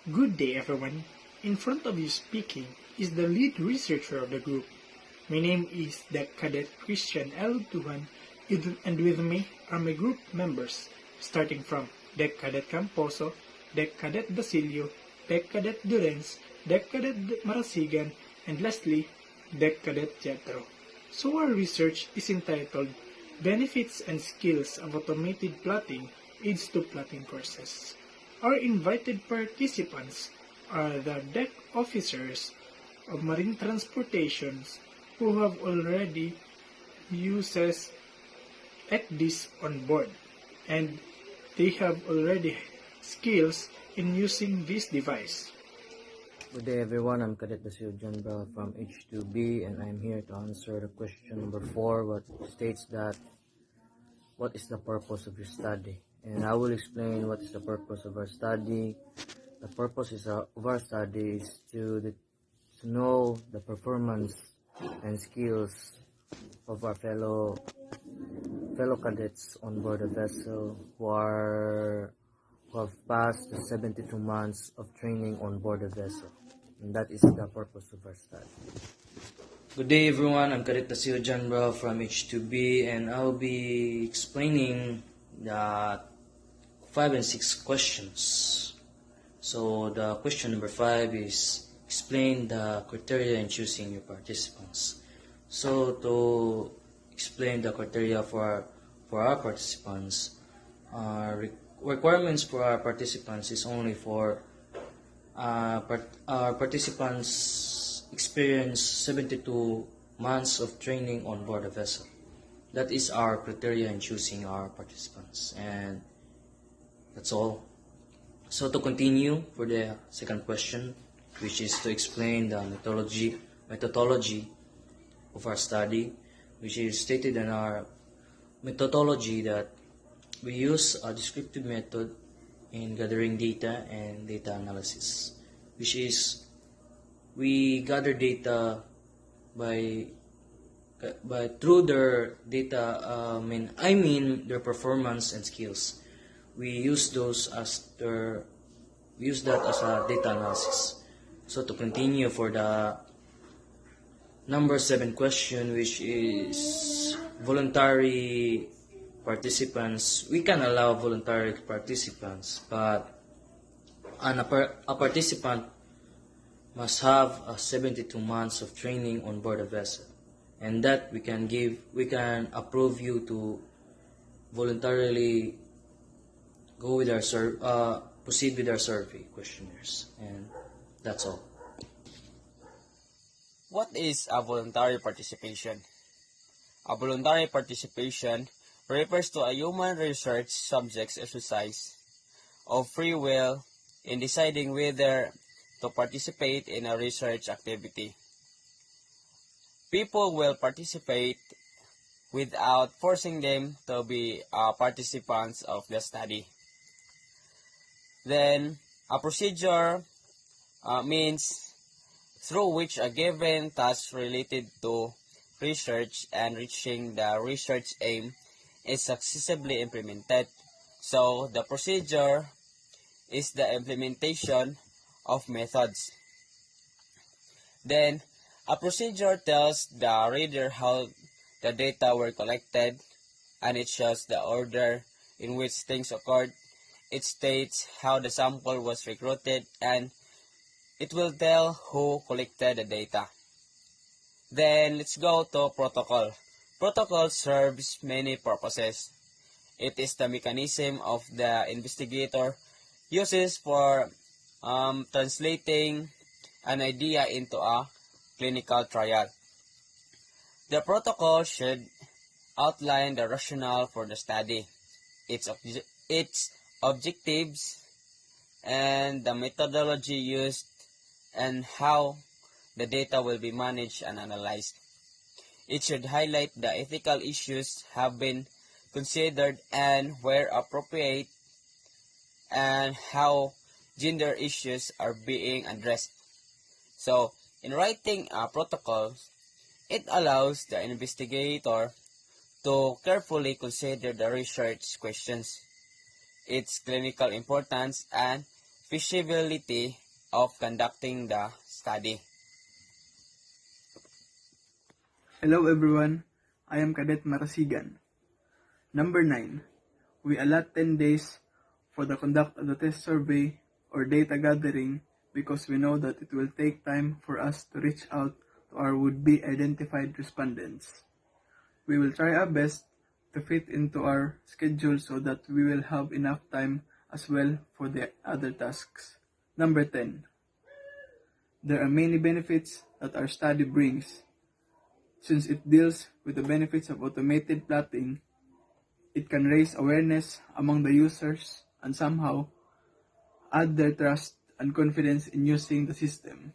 Good day, everyone. In front of you speaking is the lead researcher of the group. My name is Deck Cadet Christian L. Duhan, and with me are my group members, starting from Deck Cadet Camposo, Deck Cadet Basilio, Deck Cadet Durens, Deck Cadet Marasigan, and lastly, Deck Cadet Jethro. So our research is entitled Benefits and Skills of Automated Plotting Aids to Plotting Courses. Our invited participants are the deck officers of marine transportations who have already uses ECDIS on board, and they have already skills in using this device. Good day everyone, I'm Cadet Basil John Bell from H2B and I'm here to answer the question number 4, what states that what is the purpose of your study? And I will explain what is the purpose of our study. The purpose of our study is to know the performance and skills of our fellow cadets on board the vessel who have passed the 72 months of training on board the vessel. And that is the purpose of our study. Good day everyone, I'm Cadet Tasio Janbro from H2B and I'll be explaining the 5 and 6 questions. So the question number 5 is explain the criteria in choosing your participants. So to explain the criteria for our participants, requirements for our participants is only for our participants experience 72 months of training on board a vessel. That is our criteria in choosing our participants, and that's all. So to continue for the second question, which is to explain the methodology of our study, which is stated in our methodology that we use a descriptive method in gathering data and data analysis, which is we gather data by through their data. I mean their performance and skills. We use that as a data analysis. So to continue for the number 7 question, which is voluntary participants, we can allow voluntary participants, but a participant must have 72 months of training on board a vessel, and that we can approve you to voluntarily go with our proceed with our survey questionnaires, and that's all. What is a voluntary participation? A voluntary participation refers to a human research subject's exercise of free will in deciding whether to participate in a research activity. People will participate without forcing them to be participants of the study. Then, a procedure means through which a given task related to research and reaching the research aim is successfully implemented. So, the procedure is the implementation of methods. Then, a procedure tells the reader how the data were collected, and it shows the order in which things occurred. It states how the sample was recruited, and it will tell who collected the data. Then, let's go to protocol. Protocol serves many purposes. It is the mechanism of the investigator uses for translating an idea into a clinical trial. The protocol should outline the rationale for the study, its objectives, and the methodology used, and how the data will be managed and analyzed. It should highlight the ethical issues have been considered and where appropriate, and how gender issues are being addressed. So, in writing a protocol, it allows the investigator to carefully consider the research questions, its clinical importance, and feasibility of conducting the study. Hello everyone, I am Cadet Marasigan. Number 9. We allot 10 days for the conduct of the test survey or data gathering because we know that it will take time for us to reach out to our would-be identified respondents. We will try our best to fit into our schedule so that we will have enough time as well for the other tasks. Number 10. There are many benefits that our study brings. Since it deals with the benefits of automated plotting, it can raise awareness among the users and somehow add their trust and confidence in using the system,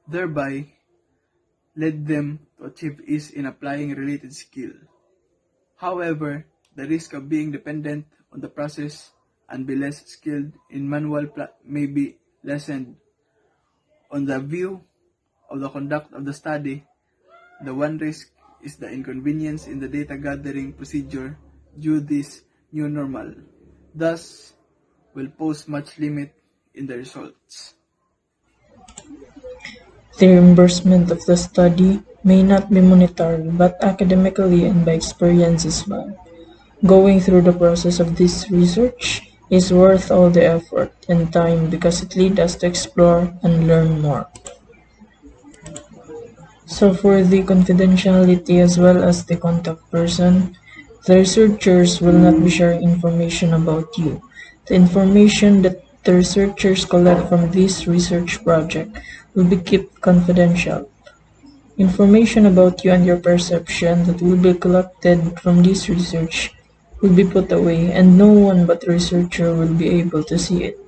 thereby led them to achieve ease in applying related skill. However, the risk of being dependent on the process and be less skilled in manual may be lessened. On the view of the conduct of the study, the one risk is the inconvenience in the data gathering procedure due to this new normal, thus will pose much limit in the results. The reimbursement of the study may not be monetary, but academically and by experience as well. Going through the process of this research is worth all the effort and time because it leads us to explore and learn more. So for the confidentiality as well as the contact person, the researchers will not be sharing information about you. The information that the researchers collect from this research project will be kept confidential. Information about you and your perception that will be collected from this research will be put away and no one but the researcher will be able to see it.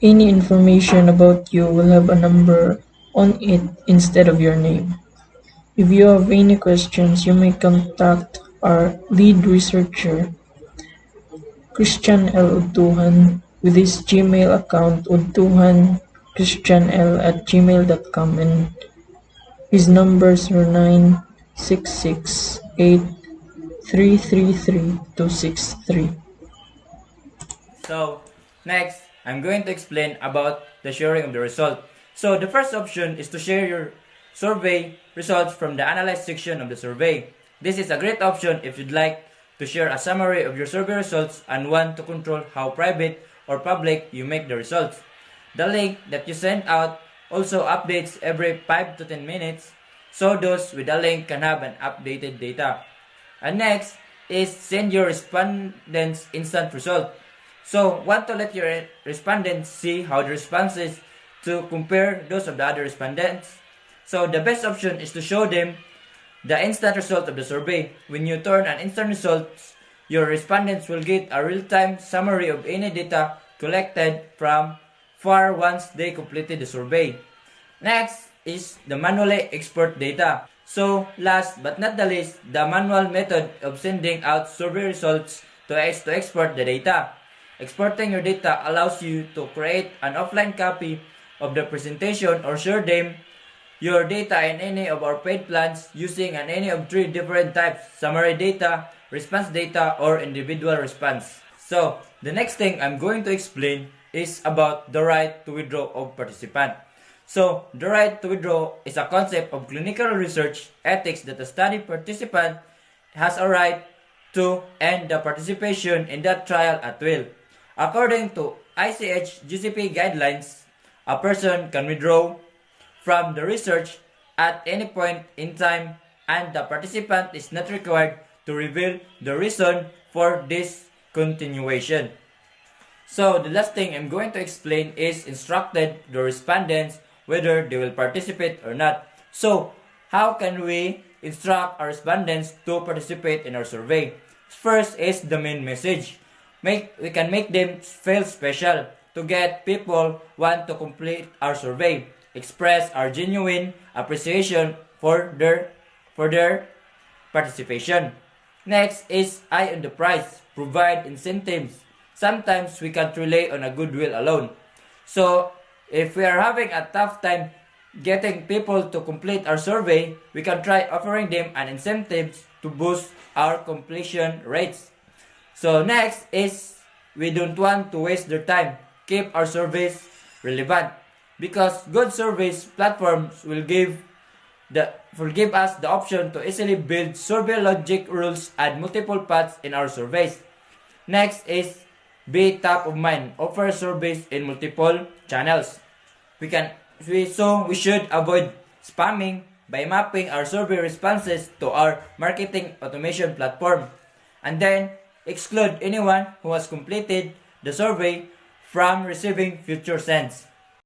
Any information about you will have a number on it instead of your name. If you have any questions, you may contact our lead researcher, Christian L. Utuhan, with his Gmail account utuhanchristianl@gmail.com and his numbers are 9668333 So, next, I'm going to explain about the sharing of the result. So, the first option is to share your survey results from the analyze section of the survey. This is a great option if you'd like to share a summary of your survey results and want to control how private or public you make the results. The link that you send out also updates every 5 to 10 minutes, so those with a link can have an updated data. And next is send your respondents instant result. So, want to let your respondents see how the responses to compare those of the other respondents. So, the best option is to show them the instant result of the survey. When you turn an instant results, your respondents will get a real-time summary of any data collected from far once they completed the survey. Next is the manually export data. So, last but not the least, the manual method of sending out survey results to export the data. Exporting your data allows you to create an offline copy of the presentation or share them your data in any of our paid plans using any of 3 different types: summary data, response data, or individual response. So, the next thing I'm going to explain is about the right to withdraw of participant. So, the right to withdraw is a concept of clinical research ethics that a study participant has a right to end the participation in that trial at will. According to ICH GCP guidelines, a person can withdraw from the research at any point in time and the participant is not required to reveal the reason for discontinuation. So, the last thing I'm going to explain is instructed the respondents whether they will participate or not. So, how can we instruct our respondents to participate in our survey? First is the main message. We can make them feel special to get people want to complete our survey. Express our genuine appreciation for their participation. Next is eye on the prize. Provide incentives. Sometimes we can't rely on a goodwill alone. So, if we are having a tough time getting people to complete our survey, we can try offering them an incentive to boost our completion rates. So next is we don't want to waste their time. keep our surveys relevant, because good surveys platforms will give us the option to easily build survey logic rules and multiple paths in our surveys. Next is be top of mind. Offer surveys in multiple channels. We should avoid spamming by mapping our survey responses to our marketing automation platform, and then exclude anyone who has completed the survey from receiving future sends.